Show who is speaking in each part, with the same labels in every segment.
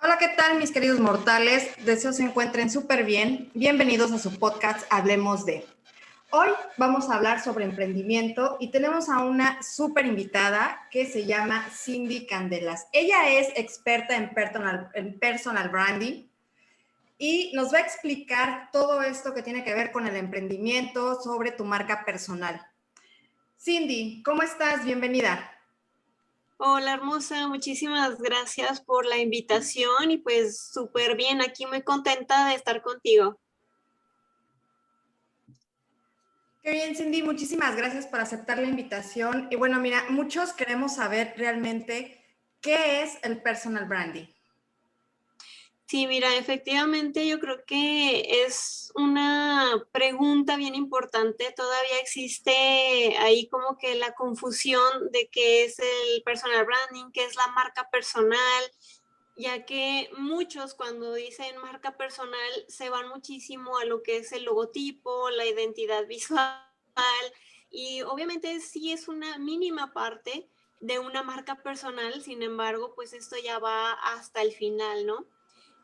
Speaker 1: Hola, ¿qué tal, mis queridos mortales? Deseo se encuentren súper bien. Bienvenidos a su podcast Hablemos de. Hoy vamos a hablar sobre emprendimiento y tenemos a una súper invitada que se llama Cindy Candelas. Ella es experta en personal branding y nos va a explicar todo esto que tiene que ver con el emprendimiento sobre tu marca personal. Cindy, ¿cómo estás? Bienvenida.
Speaker 2: Hola hermosa, muchísimas gracias por la invitación y pues súper bien, aquí muy contenta de estar contigo.
Speaker 1: Qué bien, Cindy, muchísimas gracias por aceptar la invitación. Y bueno, mira, muchos queremos saber realmente qué es el personal branding.
Speaker 2: Sí, mira, efectivamente yo creo que es una pregunta bien importante. Todavía existe ahí como que la confusión de qué es el personal branding, qué es la marca personal, ya que muchos cuando dicen marca personal se van muchísimo a lo que es el logotipo, la identidad visual, y obviamente sí es una mínima parte de una marca personal. Sin embargo, pues esto ya va hasta el final, ¿no?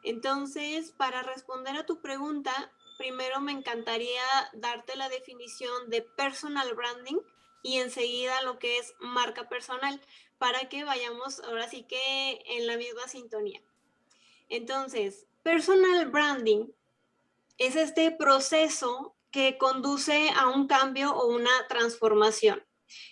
Speaker 2: Entonces, para responder a tu pregunta, primero me encantaría darte la definición de personal branding y enseguida lo que es marca personal, para que vayamos ahora sí que en la misma sintonía. Entonces, personal branding es este proceso que conduce a un cambio o una transformación.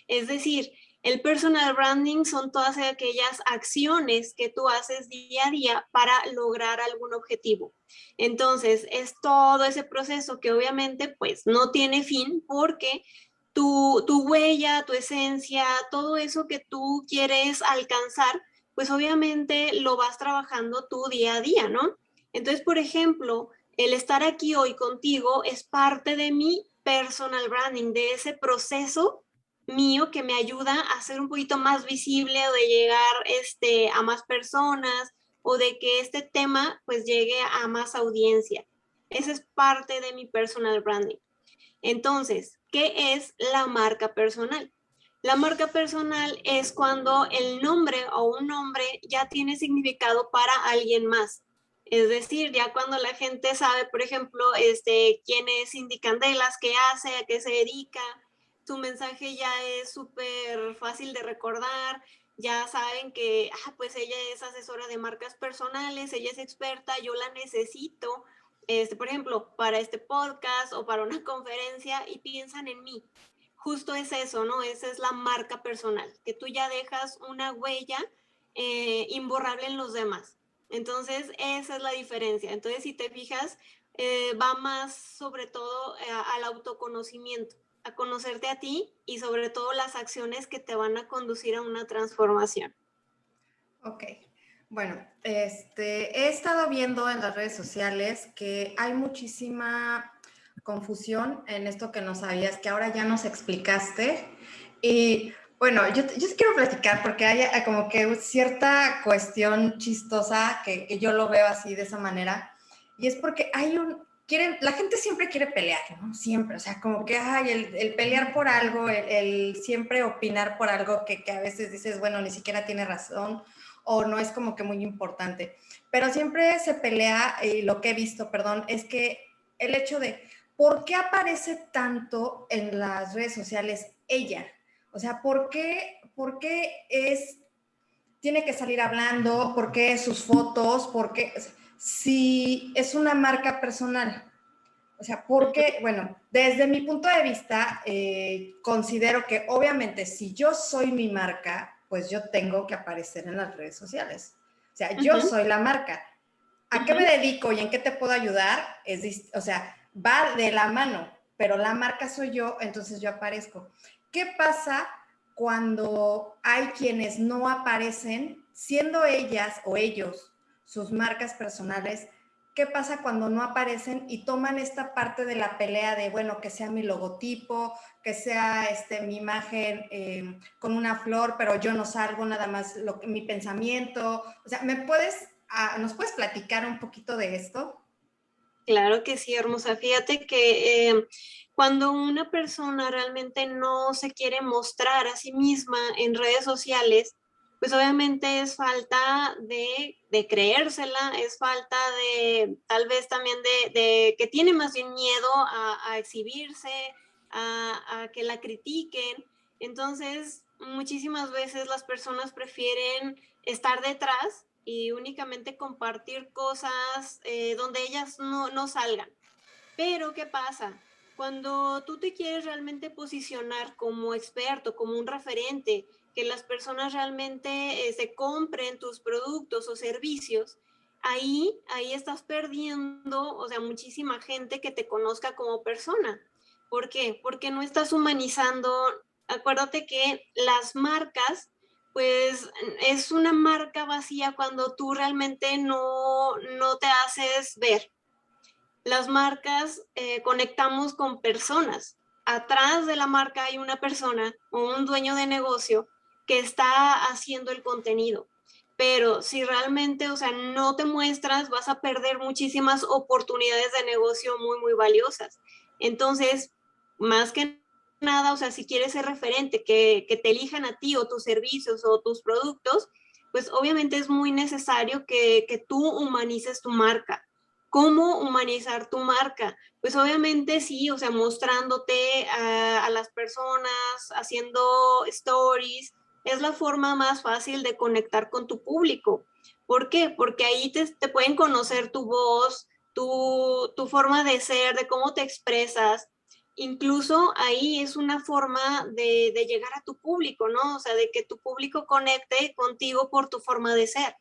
Speaker 2: Es decir, el personal branding son todas aquellas acciones que tú haces día a día para lograr algún objetivo. Entonces, es todo ese proceso que obviamente pues no tiene fin, porque tu huella, tu esencia, todo eso que tú quieres alcanzar, pues obviamente lo vas trabajando tú día a día, ¿no? Entonces, por ejemplo, el estar aquí hoy contigo es parte de mi personal branding, de ese proceso mío que me ayuda a ser un poquito más visible o de llegar a más personas, o de que este tema pues llegue a más audiencia. Esa es parte de mi personal branding. Entonces, ¿qué es la marca personal? La marca personal es cuando el nombre o un nombre ya tiene significado para alguien más. Es decir, ya cuando la gente sabe, por ejemplo, quién es Cindy Candelas, qué hace, a qué se dedica, su mensaje ya es súper fácil de recordar. Ya saben que, pues ella es asesora de marcas personales, ella es experta, yo la necesito, por ejemplo, para este podcast o para una conferencia, y piensan en mí. Justo es eso, ¿no? Esa es la marca personal, que tú ya dejas una huella imborrable en los demás. Entonces, esa es la diferencia. Entonces, si te fijas, va más sobre todo al autoconocimiento, a conocerte a ti y sobre todo las acciones que te van a conducir a una transformación.
Speaker 1: Ok, bueno, he estado viendo en las redes sociales que hay muchísima confusión en esto que no sabías, que ahora ya nos explicaste. Y bueno, yo te quiero platicar porque hay como que cierta cuestión chistosa que yo lo veo así de esa manera. Y es porque la gente siempre quiere pelear, ¿no? Siempre, o sea, como que hay el pelear por algo, el siempre opinar por algo que a veces dices, bueno, ni siquiera tiene razón o no es como que muy importante. Pero siempre se pelea, y lo que he visto, perdón, es que el hecho de por qué aparece tanto en las redes sociales ella. O sea, por qué tiene que salir hablando? ¿Por qué sus fotos? ¿Por qué? Si es una marca personal. O sea, porque, bueno, desde mi punto de vista, considero que obviamente si yo soy mi marca, pues yo tengo que aparecer en las redes sociales. O sea, yo soy la marca. ¿A qué me dedico y en qué te puedo ayudar? O sea, va de la mano, pero la marca soy yo, entonces yo aparezco. ¿Qué pasa cuando hay quienes no aparecen, siendo ellas o ellos sus marcas personales? ¿Qué pasa cuando no aparecen y toman esta parte de la pelea de, bueno, que sea mi logotipo, que sea mi imagen con una flor, pero yo no salgo, nada más mi pensamiento? O sea, ¿nos puedes platicar un poquito de esto?
Speaker 2: Claro que sí, hermosa. Fíjate que cuando una persona realmente no se quiere mostrar a sí misma en redes sociales, pues obviamente es falta de creérsela, es falta de tal vez también de que tiene más bien miedo a exhibirse, a que la critiquen. Entonces, muchísimas veces las personas prefieren estar detrás y únicamente compartir cosas donde ellas no salgan. Pero, ¿qué pasa? Cuando tú te quieres realmente posicionar como experto, como un referente, que las personas realmente se compren tus productos o servicios, ahí estás perdiendo, o sea, muchísima gente que te conozca como persona. ¿Por qué? Porque no estás humanizando. Acuérdate que las marcas, pues es una marca vacía cuando tú realmente no te haces ver. Las marcas conectamos con personas. Atrás de la marca hay una persona o un dueño de negocio que está haciendo el contenido. Pero si realmente, o sea, no te muestras, vas a perder muchísimas oportunidades de negocio muy, muy valiosas. Entonces, más que nada, o sea, si quieres ser referente, que te elijan a ti o tus servicios o tus productos, pues obviamente es muy necesario que tú humanices tu marca. ¿Cómo humanizar tu marca? Pues obviamente sí, o sea, mostrándote a las personas, haciendo stories, es la forma más fácil de conectar con tu público. ¿Por qué? Porque ahí te pueden conocer tu voz, tu forma de ser, de cómo te expresas. Incluso ahí es una forma de llegar a tu público, ¿no? O sea, de que tu público conecte contigo por tu forma de ser.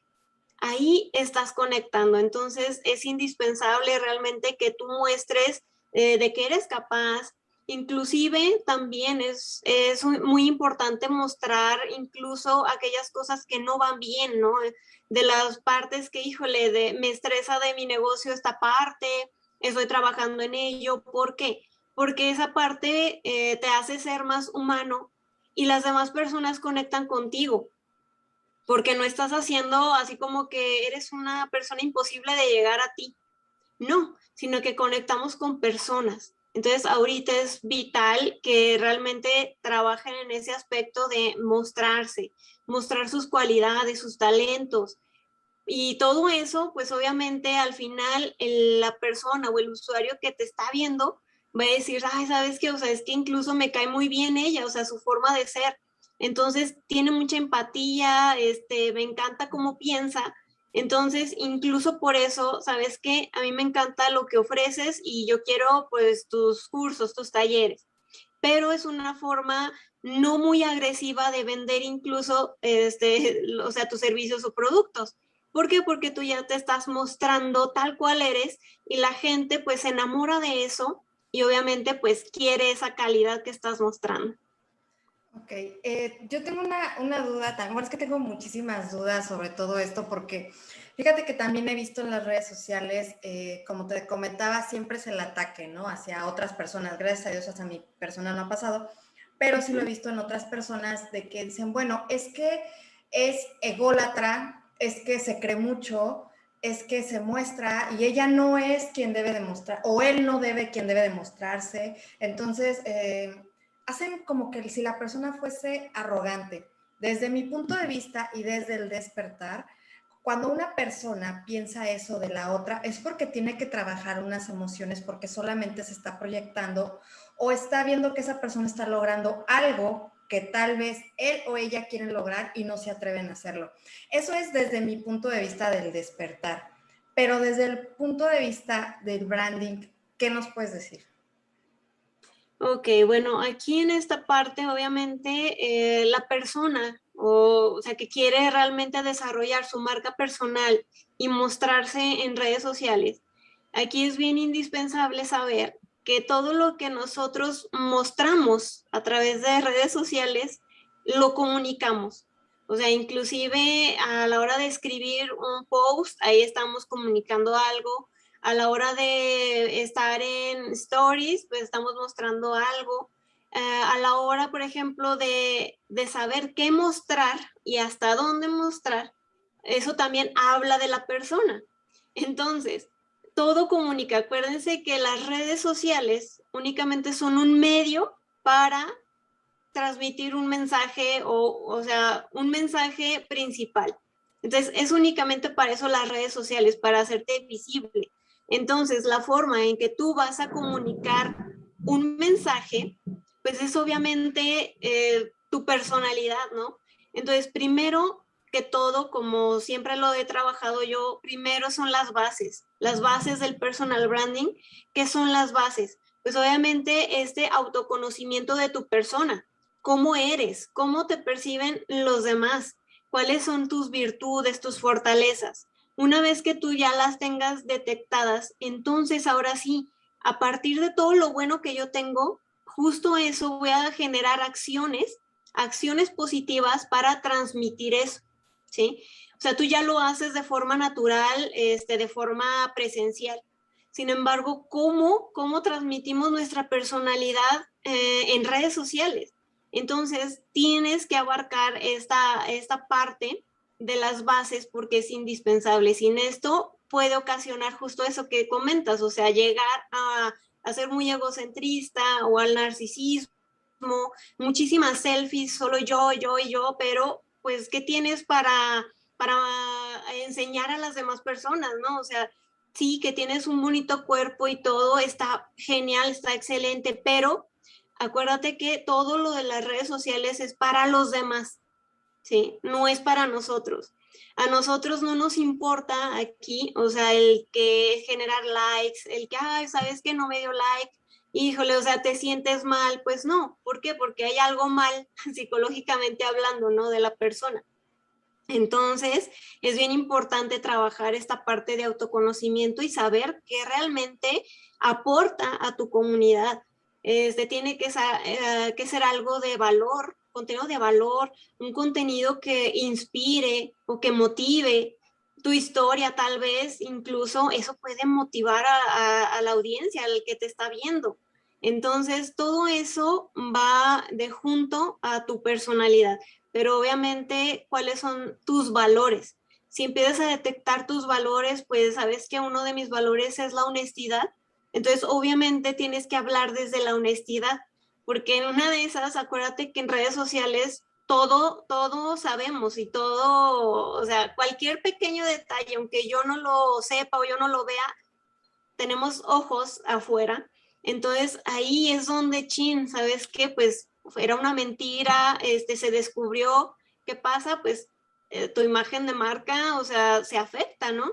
Speaker 2: Ahí estás conectando. Entonces es indispensable realmente que tú muestres de que eres capaz. Inclusive también es muy importante mostrar incluso aquellas cosas que no van bien, ¿no? De las partes que, híjole, me estresa de mi negocio esta parte, estoy trabajando en ello. ¿Por qué? Porque esa parte te hace ser más humano y las demás personas conectan contigo porque no estás haciendo así como que eres una persona imposible de llegar a ti. No, sino que conectamos con personas. Entonces, ahorita es vital que realmente trabajen en ese aspecto de mostrarse, mostrar sus cualidades, sus talentos. Y todo eso, pues obviamente al final la persona o el usuario que te está viendo va a decir, ay, ¿sabes qué? O sea, es que incluso me cae muy bien ella, o sea, su forma de ser. Entonces, tiene mucha empatía, me encanta cómo piensa. Entonces, incluso por eso, ¿sabes qué? A mí me encanta lo que ofreces y yo quiero, pues, tus cursos, tus talleres. Pero es una forma no muy agresiva de vender incluso, o sea, tus servicios o productos. ¿Por qué? Porque tú ya te estás mostrando tal cual eres y la gente pues se enamora de eso y obviamente pues quiere esa calidad que estás mostrando.
Speaker 1: Ok, yo tengo una duda también, bueno, es que tengo muchísimas dudas sobre todo esto porque fíjate que también he visto en las redes sociales, como te comentaba, siempre es el ataque, ¿no? Hacia otras personas, gracias a Dios hasta mi persona no ha pasado, pero sí lo he visto en otras personas de que dicen, bueno, es que es ególatra, es que se cree mucho, es que se muestra y ella no es quien debe demostrar, o él no debe quien debe demostrarse, entonces hacen como que si la persona fuese arrogante. Desde mi punto de vista y desde el despertar, cuando una persona piensa eso de la otra, es porque tiene que trabajar unas emociones, porque solamente se está proyectando o está viendo que esa persona está logrando algo que tal vez él o ella quieren lograr y no se atreven a hacerlo. Eso es desde mi punto de vista del despertar. Pero desde el punto de vista del branding, ¿qué nos puedes decir?
Speaker 2: Ok, bueno, aquí en esta parte, obviamente, la persona, o sea, que quiere realmente desarrollar su marca personal y mostrarse en redes sociales, aquí es bien indispensable saber que todo lo que nosotros mostramos a través de redes sociales, lo comunicamos. O sea, inclusive a la hora de escribir un post, ahí estamos comunicando algo a la hora de estar en stories, pues estamos mostrando algo. A la hora, por ejemplo, de saber qué mostrar y hasta dónde mostrar, eso también habla de la persona. Entonces, todo comunica. Acuérdense que las redes sociales únicamente son un medio para transmitir un mensaje o sea, un mensaje principal. Entonces, es únicamente para eso las redes sociales, para hacerte visible. Entonces, la forma en que tú vas a comunicar un mensaje, pues es obviamente tu personalidad, ¿no? Entonces, primero que todo, como siempre lo he trabajado yo, primero son las bases del personal branding. ¿Qué son las bases? Pues obviamente este autoconocimiento de tu persona, cómo eres, cómo te perciben los demás, cuáles son tus virtudes, tus fortalezas. Una vez que tú ya las tengas detectadas, entonces ahora sí, a partir de todo lo bueno que yo tengo, justo eso voy a generar acciones positivas para transmitir eso, ¿sí? O sea, tú ya lo haces de forma natural, de forma presencial. Sin embargo, ¿cómo transmitimos nuestra personalidad en redes sociales? Entonces, tienes que abarcar esta parte de las bases porque es indispensable. Sin esto puede ocasionar justo eso que comentas, o sea, llegar a ser muy egocentrista o al narcisismo, muchísimas selfies, solo yo y yo, pero pues, ¿qué tienes para enseñar a las demás personas, ¿no? O sea, sí, que tienes un bonito cuerpo y todo, está genial, está excelente, pero acuérdate que todo lo de las redes sociales es para los demás, ¿sí? No es para nosotros. A nosotros no nos importa aquí, o sea, el que generar likes, el que, ay, ¿sabes que no me dio like? Híjole, o sea, te sientes mal. Pues no, ¿por qué? Porque hay algo mal psicológicamente hablando, ¿no? De la persona. Entonces, es bien importante trabajar esta parte de autoconocimiento y saber qué realmente aporta a tu comunidad. Tiene que ser algo de valor, contenido de valor, un contenido que inspire o que motive tu historia, tal vez, incluso eso puede motivar a la audiencia, al que te está viendo. Entonces, todo eso va de junto a tu personalidad, pero obviamente cuáles son tus valores. Si empiezas a detectar tus valores, pues sabes que uno de mis valores es la honestidad. Entonces, obviamente tienes que hablar desde la honestidad, porque en una de esas, acuérdate que en redes sociales todo sabemos y todo, o sea, cualquier pequeño detalle, aunque yo no lo sepa o yo no lo vea, tenemos ojos afuera. Entonces ahí es donde, chin, ¿sabes qué? Pues era una mentira, se descubrió. ¿Qué pasa? Pues tu imagen de marca, o sea, se afecta, ¿no?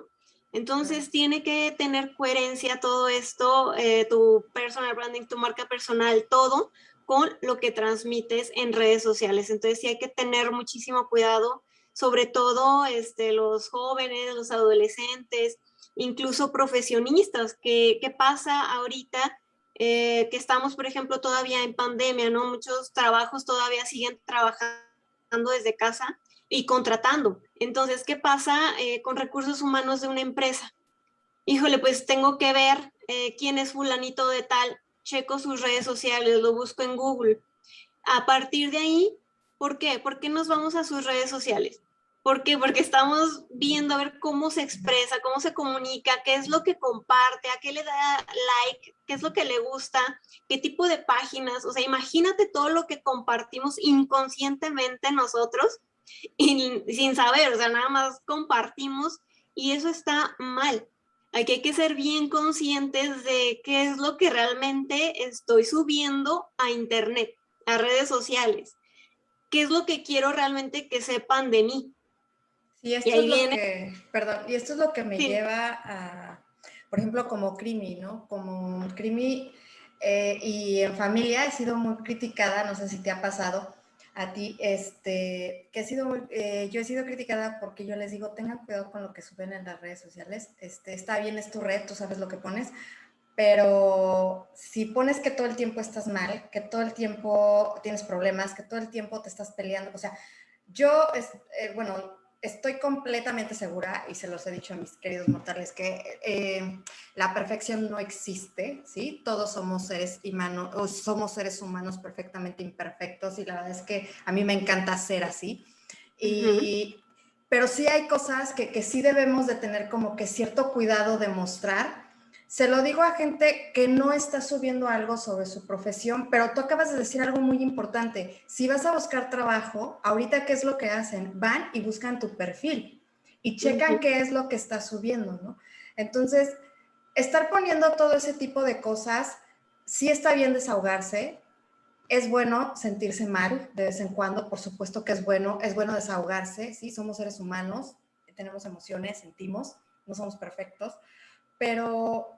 Speaker 2: Entonces tiene que tener coherencia todo esto, tu personal branding, tu marca personal, todo con lo que transmites en redes sociales. Entonces sí hay que tener muchísimo cuidado, sobre todo los jóvenes, los adolescentes, incluso profesionistas. ¿Qué pasa ahorita? Que estamos, por ejemplo, todavía en pandemia, ¿no? Muchos trabajos todavía siguen trabajando desde casa y contratando. Entonces, ¿qué pasa con recursos humanos de una empresa? Híjole, pues tengo que ver quién es fulanito de tal, checo sus redes sociales, lo busco en Google. A partir de ahí, ¿por qué? ¿Por qué nos vamos a sus redes sociales? ¿Por qué? Porque estamos viendo a ver cómo se expresa, cómo se comunica, qué es lo que comparte, a qué le da like, qué es lo que le gusta, qué tipo de páginas. O sea, imagínate todo lo que compartimos inconscientemente nosotros y sin saber, o sea, nada más compartimos y eso está mal. Aquí hay que ser bien conscientes de qué es lo que realmente estoy subiendo a internet, a redes sociales. ¿Qué es lo que quiero realmente que sepan de mí?
Speaker 1: Sí,
Speaker 2: Y
Speaker 1: esto es
Speaker 2: ahí
Speaker 1: lo
Speaker 2: viene,
Speaker 1: que, perdón, y esto es lo que me
Speaker 2: sí,
Speaker 1: lleva a, por ejemplo, como Crimi, ¿no? Como Crimi y en familia he sido muy criticada, no sé si te ha pasado a ti, que he sido yo he sido criticada porque yo les digo, tengan cuidado con lo que suben en las redes sociales, está bien, es tu red, tú sabes lo que pones, pero si pones que todo el tiempo estás mal, que todo el tiempo tienes problemas, que todo el tiempo te estás peleando, o sea, bueno, estoy completamente segura, y se los he dicho a mis queridos mortales, que la perfección no existe, ¿sí? Todos somos seres humanos perfectamente imperfectos, y la verdad es que a mí me encanta ser así.
Speaker 2: uh-huh.
Speaker 1: Pero sí hay cosas que sí debemos de tener como que cierto cuidado de mostrar, Se lo digo a gente que no está subiendo algo sobre su profesión, pero tú acabas de decir algo muy importante. Si vas a buscar trabajo, ahorita, ¿qué es lo que hacen? Van y buscan tu perfil y checan qué es lo que estás subiendo, ¿no? Entonces, estar poniendo todo ese tipo de cosas, sí está bien desahogarse. Es bueno sentirse mal de vez en cuando, por supuesto que es bueno desahogarse, ¿sí? Somos seres humanos, tenemos emociones, sentimos, no somos perfectos, pero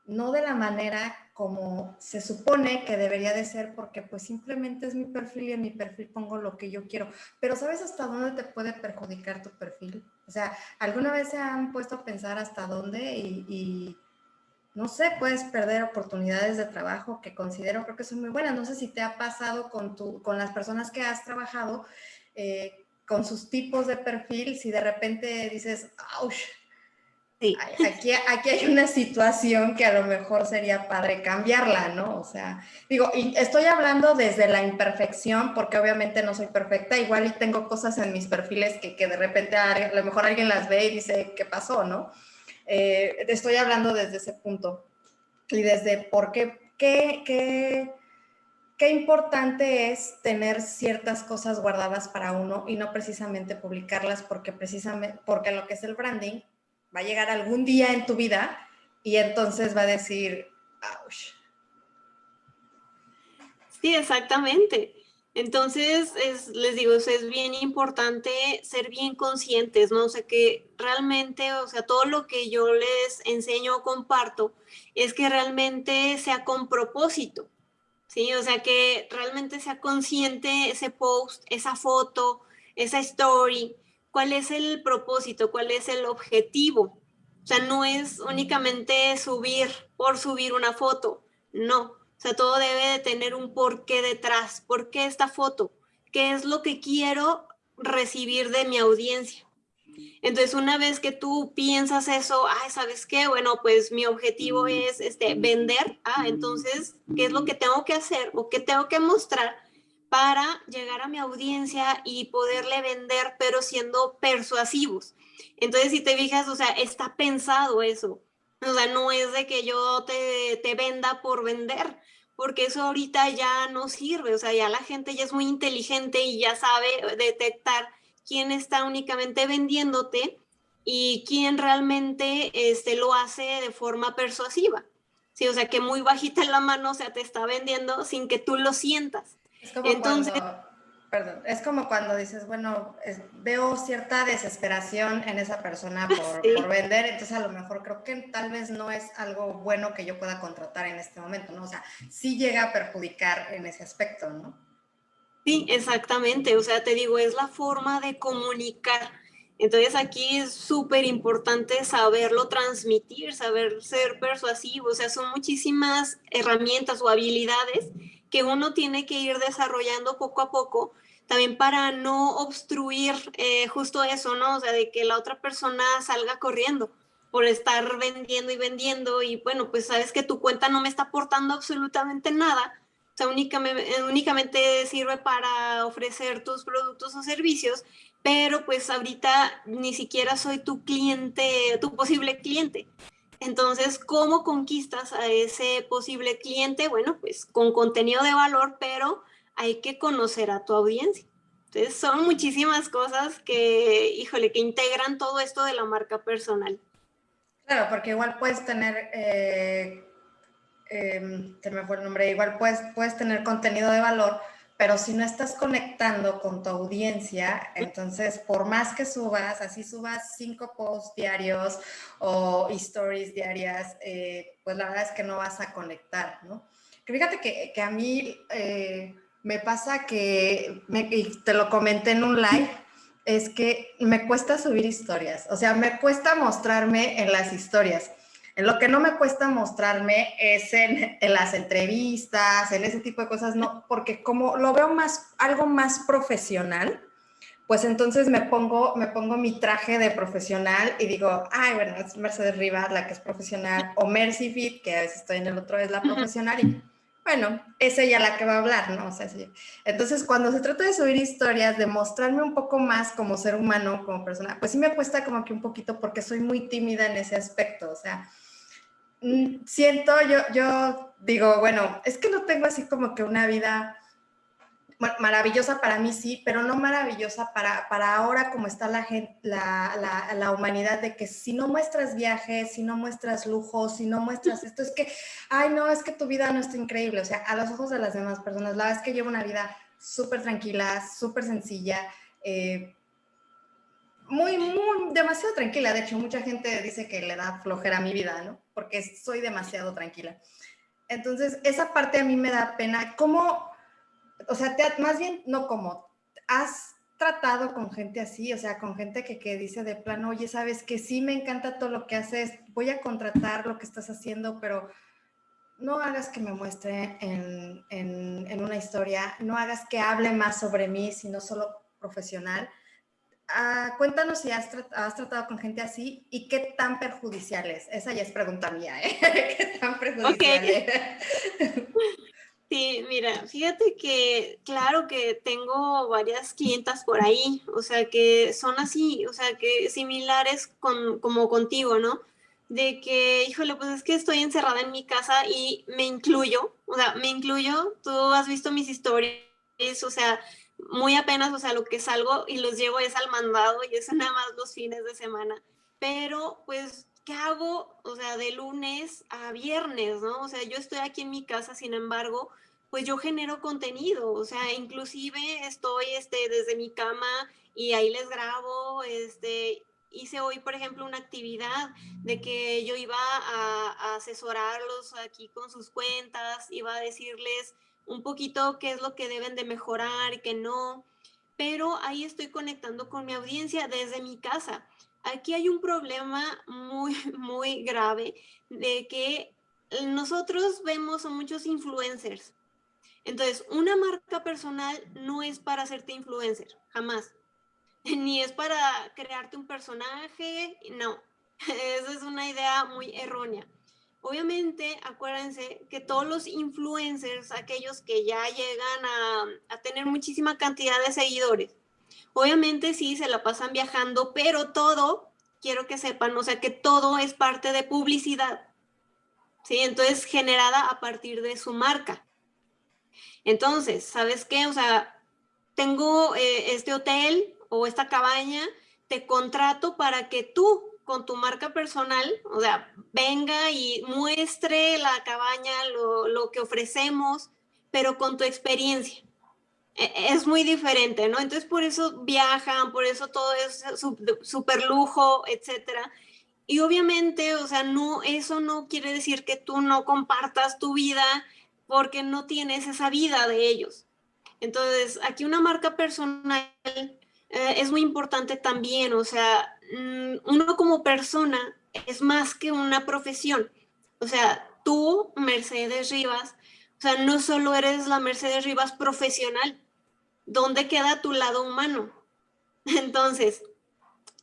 Speaker 1: no de la manera como se supone que debería de ser, porque pues simplemente es mi perfil y en mi perfil pongo lo que yo quiero. Pero ¿sabes hasta dónde te puede perjudicar tu perfil? O sea, ¿alguna vez se han puesto a pensar hasta dónde? Y no sé, puedes perder oportunidades de trabajo que considero, creo que son muy buenas. No sé si te ha pasado con las personas que has trabajado, con sus tipos de perfil, si de repente dices, ¡auch!
Speaker 2: Sí.
Speaker 1: Aquí hay una situación que a lo mejor sería padre cambiarla, ¿no? O sea, digo, y estoy hablando desde la imperfección, porque obviamente no soy perfecta, igual y tengo cosas en mis perfiles que de repente a lo mejor alguien las ve y dice, ¿qué pasó, no? Estoy hablando desde ese punto y desde por qué importante es tener ciertas cosas guardadas para uno y no precisamente publicarlas, porque lo que es el branding va a llegar algún día en tu vida y entonces va a decir, ouch.
Speaker 2: Sí, exactamente. Entonces, les digo, es bien importante ser bien conscientes, ¿no? O sea, que realmente, o sea, todo lo que yo les enseño o comparto es que realmente sea con propósito, ¿sí? O sea, que realmente sea consciente ese post, esa foto, esa story, cuál es el propósito, cuál es el objetivo. O sea, no es únicamente subir por subir una foto, no. O sea, todo debe de tener un porqué detrás. ¿Por qué esta foto? ¿Qué es lo que quiero recibir de mi audiencia? Entonces, una vez que tú piensas eso, ay, ¿sabes qué? Bueno, pues mi objetivo es vender. Entonces, ¿qué es lo que tengo que hacer o qué tengo que mostrar para llegar a mi audiencia y poderle vender, pero siendo persuasivos? Entonces, si te fijas, o sea, está pensado eso. O sea, no es de que yo te venda por vender, porque eso ahorita ya no sirve. O sea, ya la gente ya es muy inteligente y ya sabe detectar quién está únicamente vendiéndote y quién realmente lo hace de forma persuasiva. Sí, o sea, que muy bajita en la mano, o sea, te está vendiendo sin que tú lo sientas.
Speaker 1: Es como
Speaker 2: Entonces,
Speaker 1: perdón, es como cuando dices, bueno, veo cierta desesperación en esa persona por
Speaker 2: sí,
Speaker 1: vender, entonces a lo mejor creo que tal vez no es algo bueno que yo pueda contratar en este momento, ¿no? O sea, sí llega a perjudicar en ese aspecto, ¿no?
Speaker 2: sí, exactamente. O sea, te digo, es la forma de comunicar. Entonces aquí es súper importante saberlo transmitir, saber ser persuasivo. O sea, son muchísimas herramientas o habilidades que uno tiene que ir desarrollando poco a poco, también para no obstruir justo eso, ¿no? O sea, de que la otra persona salga corriendo por estar vendiendo y vendiendo y bueno, pues sabes que tu cuenta no me está aportando absolutamente nada, o sea, únicamente sirve para ofrecer tus productos o servicios, pero pues ahorita ni siquiera soy tu cliente, tu posible cliente. Entonces, ¿cómo conquistas a ese posible cliente? Bueno, pues con contenido de valor, pero hay que conocer a tu audiencia. Entonces, son muchísimas cosas que, híjole, que integran todo esto de la marca personal.
Speaker 1: Claro, porque igual puedes tener, se me fue el nombre, igual puedes tener contenido de valor, pero si no estás conectando con tu audiencia, entonces por más que subas, así subas 5 posts diarios o stories diarias, pues la verdad es que no vas a conectar, ¿no? Que fíjate que a mí me pasa y te lo comenté en un live, es que me cuesta subir historias, o sea, me cuesta mostrarme en las historias. En lo que no me cuesta mostrarme es en las entrevistas, en ese tipo de cosas, no, porque como lo veo algo más profesional, pues entonces me pongo mi traje de profesional y digo, ay, bueno, es Mercedes Rivas la que es profesional, o Mercy Fit, que a veces estoy en el otro, es la profesional, y bueno, es ella la que va a hablar, ¿no? O sea, sí. Entonces, cuando se trata de subir historias, de mostrarme un poco más como ser humano, como persona, pues sí me cuesta como que un poquito porque soy muy tímida en ese aspecto, o sea, Siento, yo digo, bueno, es que no tengo así como que una vida maravillosa para mí, sí, pero no maravillosa para ahora como está la, gente, la humanidad, de que si no muestras viajes, si no muestras lujos, si no muestras esto, es que, ay, no, es que tu vida no está increíble. O sea, a los ojos de las demás personas, la verdad es que llevo una vida súper tranquila, súper sencilla, demasiado tranquila. De hecho, mucha gente dice que le da flojera a mi vida, ¿no? Porque soy demasiado tranquila. Entonces, esa parte a mí me da pena. ¿Cómo? O sea, más bien, no como, has tratado con gente así, o sea, con gente que dice de plano, oye, sabes que sí me encanta todo lo que haces, voy a contratar lo que estás haciendo, pero no hagas que me muestre en una historia, no hagas que hable más sobre mí, sino solo profesional. Cuéntanos si has tratado con gente así y qué tan perjudicial es. Esa ya es pregunta mía, ¿eh? ¿Qué tan
Speaker 2: Ok,
Speaker 1: perjudicial es?
Speaker 2: sí, mira, fíjate que claro que tengo varias clientas por ahí, o sea, que son así, o sea, que similares como contigo, ¿no? De que, híjole, pues es que estoy encerrada en mi casa y me incluyo, o sea, me incluyo, tú has visto mis historias, o sea, muy apenas, o sea, lo que salgo y los llevo es al mandado y eso nada más los fines de semana, pero pues ¿qué hago? O sea, de lunes a viernes, ¿no? O sea, yo estoy aquí en mi casa, sin embargo, pues yo genero contenido, o sea, inclusive estoy desde mi cama y ahí les grabo, hice hoy, por ejemplo, una actividad de que yo iba a asesorarlos aquí con sus cuentas, iba a decirles un poquito qué es lo que deben de mejorar y qué no, pero ahí estoy conectando con mi audiencia desde mi casa. Aquí hay un problema muy, muy grave de que nosotros vemos a muchos influencers. Entonces, una marca personal no es para hacerte influencer, jamás. Ni es para crearte un personaje, no. Esa es una idea muy errónea. Obviamente, acuérdense que todos los influencers, aquellos que ya llegan a tener muchísima cantidad de seguidores, obviamente sí se la pasan viajando, pero todo, quiero que sepan, o sea que todo es parte de publicidad, ¿sí? Entonces generada a partir de su marca. Entonces, ¿sabes qué? O sea, tengo este hotel o esta cabaña, te contrato para que tú con tu marca personal, o sea, venga y muestre la cabaña, lo que ofrecemos, pero con tu experiencia. Es muy diferente, ¿no? Entonces por eso viajan, por eso todo es súper lujo, etcétera. Y obviamente, o sea, no, eso no quiere decir que tú no compartas tu vida porque no tienes esa vida de ellos. Entonces, aquí una marca personal es muy importante también, o sea, uno como persona es más que una profesión. O sea, tú, Mercedes Rivas, o sea, no solo eres la Mercedes Rivas profesional, ¿dónde queda tu lado humano? Entonces,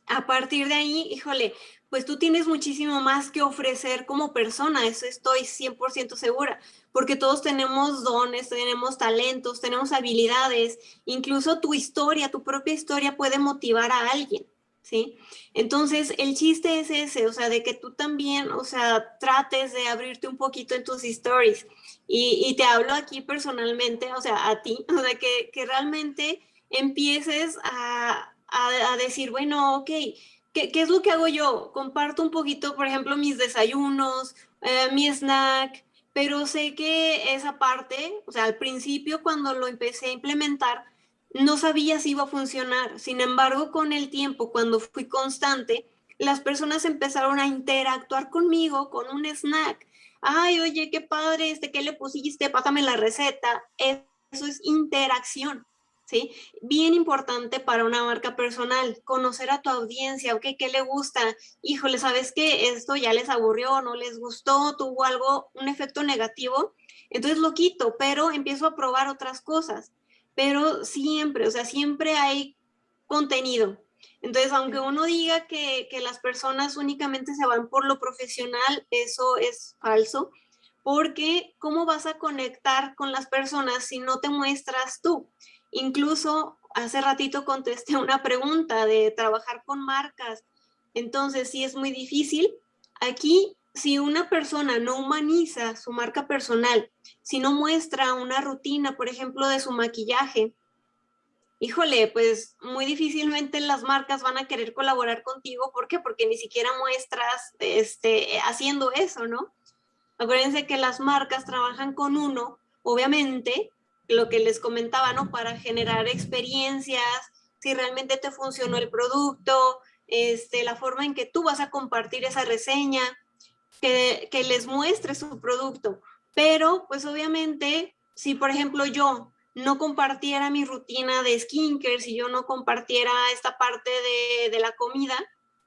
Speaker 2: a partir de ahí, híjole, pues tú tienes muchísimo más que ofrecer como persona, eso estoy 100% segura, porque todos tenemos dones, tenemos talentos, tenemos habilidades, incluso tu historia, tu propia historia puede motivar a alguien, ¿sí? Entonces, el chiste es ese, o sea, de que tú también, o sea, trates de abrirte un poquito en tus stories. Y te hablo aquí personalmente, o sea, a ti, o sea, que realmente empieces a decir, bueno, ok, ¿qué es lo que hago yo? Comparto un poquito, por ejemplo, mis desayunos, mi snack, pero sé que esa parte, o sea, al principio cuando lo empecé a implementar, no sabía si iba a funcionar. Sin embargo, con el tiempo, cuando fui constante, las personas empezaron a interactuar conmigo con un snack. Ay, oye, qué padre, ¿qué le pusiste? Pásame la receta. Eso es interacción, ¿sí? Bien importante para una marca personal, conocer a tu audiencia, ¿ok? ¿Qué le gusta? Híjole, ¿sabes qué? Esto ya les aburrió, no les gustó, tuvo algo, un efecto negativo, entonces lo quito, pero empiezo a probar otras cosas. Pero siempre, o sea, siempre hay contenido. Entonces, aunque uno diga que las personas únicamente se van por lo profesional, eso es falso, porque ¿cómo vas a conectar con las personas si no te muestras tú? Incluso hace ratito contesté una pregunta de trabajar con marcas, entonces sí es muy difícil. Aquí si una persona no humaniza su marca personal, si no muestra una rutina, por ejemplo, de su maquillaje, híjole, pues muy difícilmente las marcas van a querer colaborar contigo. ¿Por qué? Porque ni siquiera muestras haciendo eso, ¿no? Acuérdense que las marcas trabajan con uno, obviamente, lo que les comentaba, ¿no? Para generar experiencias, si realmente te funcionó el producto, la forma en que tú vas a compartir esa reseña, que les muestre su producto. Pero, pues obviamente, si por ejemplo yo no compartiera mi rutina de skincare, si yo no compartiera esta parte de la comida,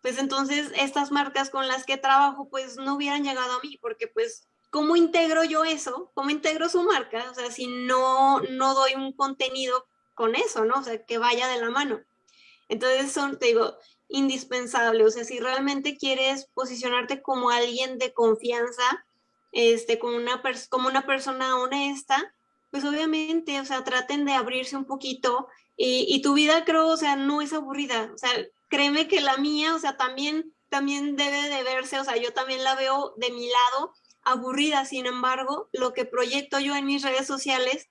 Speaker 2: pues entonces estas marcas con las que trabajo pues no hubieran llegado a mí, porque pues ¿cómo integro yo eso? ¿Cómo integro su marca? O sea, si no doy un contenido con eso, ¿no? O sea, que vaya de la mano. Entonces son, te digo, indispensable. O sea, si realmente quieres posicionarte como alguien de confianza, como una persona honesta, pues obviamente, o sea, traten de abrirse un poquito y tu vida creo, o sea, no es aburrida. O sea, créeme que la mía, o sea, también debe de verse, o sea, yo también la veo de mi lado aburrida. Sin embargo, lo que proyecto yo en mis redes sociales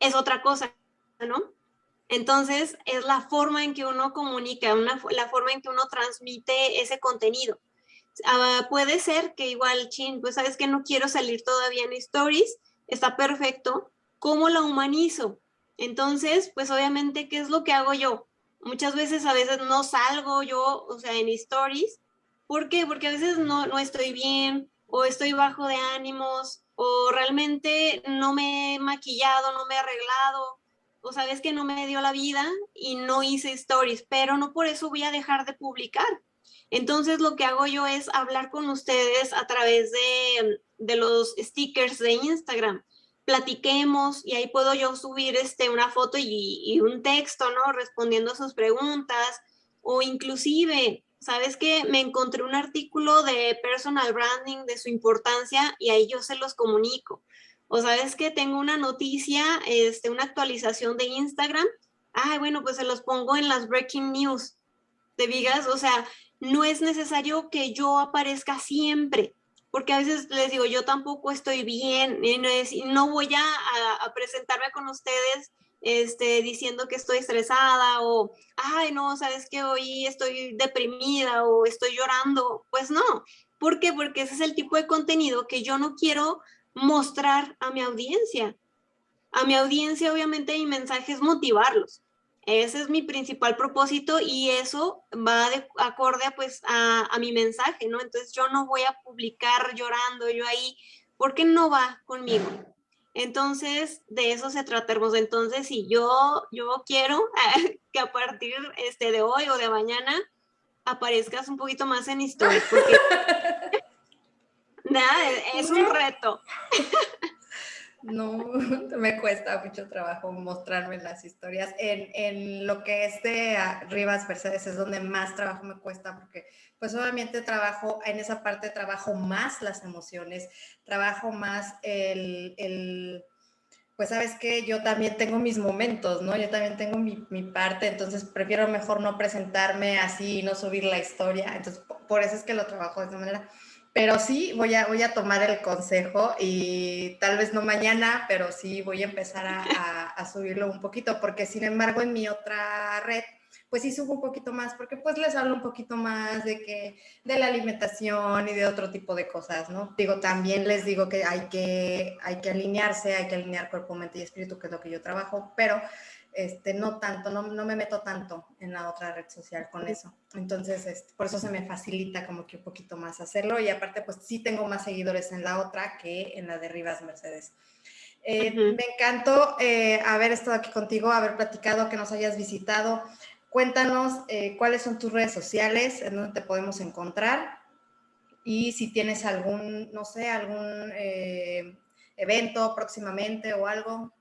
Speaker 2: es otra cosa, ¿no? Entonces, es la forma en que uno comunica, la forma en que uno transmite ese contenido. Puede ser que igual, chin, pues sabes que no quiero salir todavía en stories, está perfecto. ¿Cómo la humanizo? Entonces, pues obviamente, ¿qué es lo que hago yo? Muchas veces, a veces no salgo yo, o sea, en stories. ¿Por qué? Porque a veces no estoy bien, o estoy bajo de ánimos, o realmente no me he maquillado, no me he arreglado, o sabes que no me dio la vida y no hice stories, pero no por eso voy a dejar de publicar. Entonces lo que hago yo es hablar con ustedes a través de los stickers de Instagram. Platiquemos y ahí puedo yo subir una foto y un texto, ¿no? Respondiendo a sus preguntas o inclusive, ¿sabes qué? Me encontré un artículo de personal branding, de su importancia y ahí yo se los comunico. O sabes que tengo una noticia, una actualización de Instagram. Ay, bueno, pues se los pongo en las breaking news. ¿Te digas? O sea, no es necesario que yo aparezca siempre, porque a veces les digo, yo tampoco estoy bien, no voy a presentarme con ustedes diciendo que estoy estresada o, ay, no, sabes que hoy estoy deprimida o estoy llorando. Pues no. ¿Por qué? Porque ese es el tipo de contenido que yo no quiero mostrar a mi audiencia. A mi audiencia, obviamente, mi mensaje es motivarlos. Ese es mi principal propósito y eso va de acorde pues a mi mensaje, ¿no? Entonces yo no voy a publicar llorando yo ahí porque no va conmigo. Entonces de eso se trata, hermoso. Entonces si yo quiero que a partir de hoy o de mañana aparezcas un poquito más en historias porque nada, es un reto.
Speaker 1: No, me cuesta mucho trabajo mostrarme las historias. En lo que es de Rivas Mercedes es donde más trabajo me cuesta porque pues obviamente trabajo, en esa parte trabajo más las emociones, trabajo más pues sabes que yo también tengo mis momentos, ¿no? Yo también tengo mi parte, entonces prefiero mejor no presentarme así y no subir la historia. Entonces por eso es que lo trabajo de esa manera. Pero sí, voy a tomar el consejo y tal vez no mañana, pero sí voy a empezar a subirlo un poquito, porque sin embargo en mi otra red, pues sí subo un poquito más, porque pues les hablo un poquito más de la alimentación y de otro tipo de cosas, ¿no? Digo, también les digo que hay que alinearse, hay que alinear cuerpo, mente y espíritu, que es lo que yo trabajo, pero no tanto, no me meto tanto en la otra red social con eso. Entonces, por eso se me facilita como que un poquito más hacerlo y aparte, pues sí tengo más seguidores en la otra que en la de Rivas Mercedes. Me encantó haber estado aquí contigo, haber platicado, que nos hayas visitado. Cuéntanos cuáles son tus redes sociales, en dónde te podemos encontrar y si tienes algún, no sé, algún evento próximamente o algo.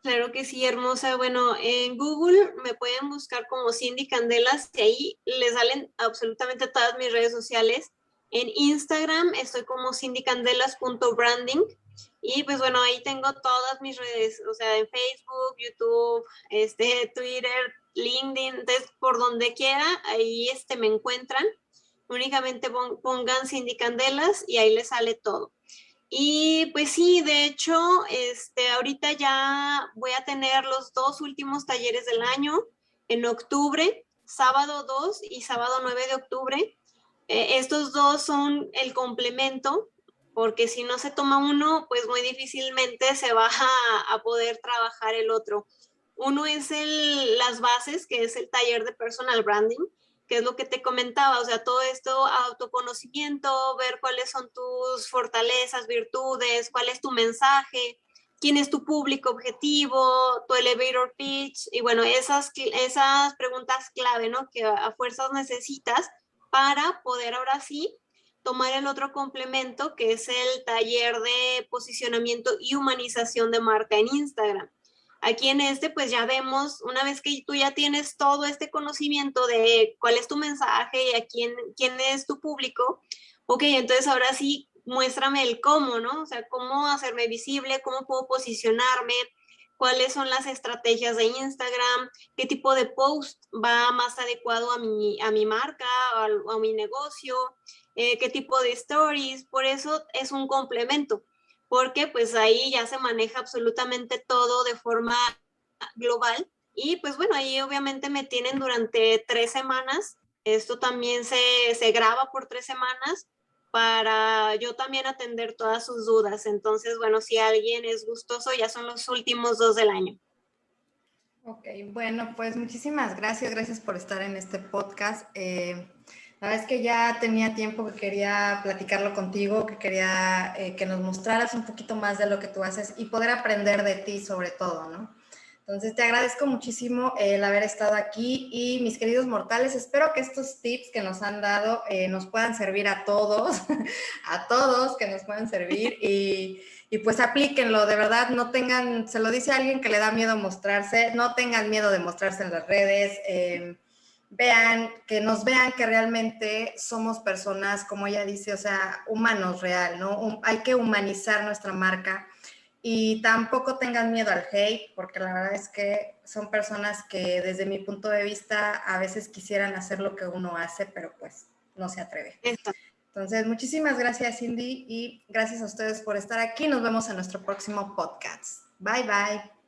Speaker 2: Claro que sí, hermosa. Bueno, en Google me pueden buscar como Cindy Candelas y ahí les salen absolutamente todas mis redes sociales. En Instagram estoy como cindycandelas.branding y pues bueno, ahí tengo todas mis redes, o sea, en Facebook, YouTube, Twitter, LinkedIn, entonces por donde quiera, ahí me encuentran. únicamente pongan Cindy Candelas y ahí les sale todo. Y pues sí, de hecho, ahorita ya voy a tener los 2 últimos talleres del año en octubre, sábado 2 y sábado 9 de octubre. Estos dos son el complemento, porque si no se toma uno, pues muy difícilmente se va a poder trabajar el otro. Uno es las bases, que es el taller de personal branding, que es lo que te comentaba, o sea, todo esto, autoconocimiento, ver cuáles son tus fortalezas, virtudes, cuál es tu mensaje, quién es tu público objetivo, tu elevator pitch, y bueno, esas preguntas clave, ¿no? Que a fuerzas necesitas para poder ahora sí tomar el otro complemento, que es el taller de posicionamiento y humanización de marca en Instagram. Aquí en pues ya vemos, una vez que tú ya tienes todo este conocimiento de cuál es tu mensaje y a quién es tu público, ok, entonces ahora sí, muéstrame el cómo, ¿no? O sea, cómo hacerme visible, cómo puedo posicionarme, cuáles son las estrategias de Instagram, qué tipo de post va más adecuado a mi marca, a mi negocio, qué tipo de stories, por eso es un complemento, porque pues ahí ya se maneja absolutamente todo de forma global y pues bueno, ahí obviamente me tienen durante 3 semanas, esto también se graba por 3 semanas para yo también atender todas sus dudas, entonces bueno, si alguien es gustoso, ya son los últimos 2 del año.
Speaker 1: Ok, bueno, pues muchísimas gracias por estar en este podcast. La verdad es que ya tenía tiempo que quería platicarlo contigo, que quería que nos mostraras un poquito más de lo que tú haces y poder aprender de ti sobre todo, ¿no? Entonces te agradezco muchísimo el haber estado aquí y mis queridos mortales, espero que estos tips que nos han dado nos puedan servir a todos, a todos que nos puedan servir y pues aplíquenlo, de verdad, no tengan, se lo dice a alguien que le da miedo mostrarse, no tengan miedo de mostrarse en las redes, nos vean que realmente somos personas, como ella dice, o sea, humanos real, ¿no? Hay que humanizar nuestra marca y tampoco tengan miedo al hate, porque la verdad es que son personas que desde mi punto de vista a veces quisieran hacer lo que uno hace, pero pues no se atreve.
Speaker 2: Esto.
Speaker 1: Entonces, muchísimas gracias, Cindy, y gracias a ustedes por estar aquí. Nos vemos en nuestro próximo podcast. Bye, bye.